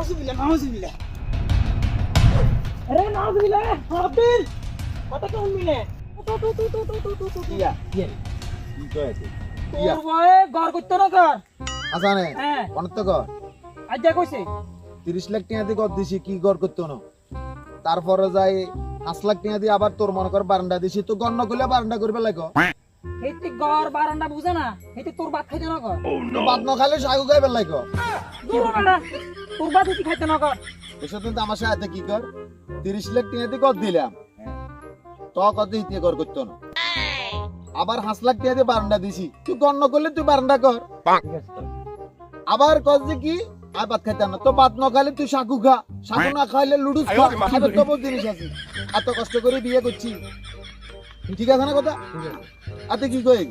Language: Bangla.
নাউজুবিল্লাহ নাউজুবিল্লাহ আরে নাউজুবিল্লাহ আব্দুল কত কোন মিলে তো ইয়া কি কইছে তোর বয়ে ঘর করতে না কর আসানে হ্যাঁ অনন্ত কর আজ যা কইছে 30 লাখ টাকা দিয়ে কর দিছি কি গর করতে না তারপরে যাই 5 লাখ টাকা দিয়ে আবার তোর মনে কর বারান্দা দিছি তো গণ্য করলে বারান্দা করবে লাগো হেতি ঘর বারান্দা বুঝে না হেতি তোর ভাত খাইতে না কর তো বাদ না খাইলে সাগু গাইবে লাগো দূর না তোর ভাত হেতি খাইতে না কর এসব তো আমার সাথে কি কর 30 লাখ টাকা দিয়ে কর দিলাম তো কত দিতে গর করতে না আবার 5 লাখ টাকা দিয়ে বারান্দা দিছি তুই গণ্য করলে তুই বারান্দা কর আবার কস যে কি আর ভাত খাইতে না তো ভাত না খাইলে তুই সাগু খা সাগু না খাইলে লুডুস খা আবার তো বহুত জিনিস আছে এত কষ্ট করে বিয়ে করছি ঠিক আছে না কথা আতে কি কই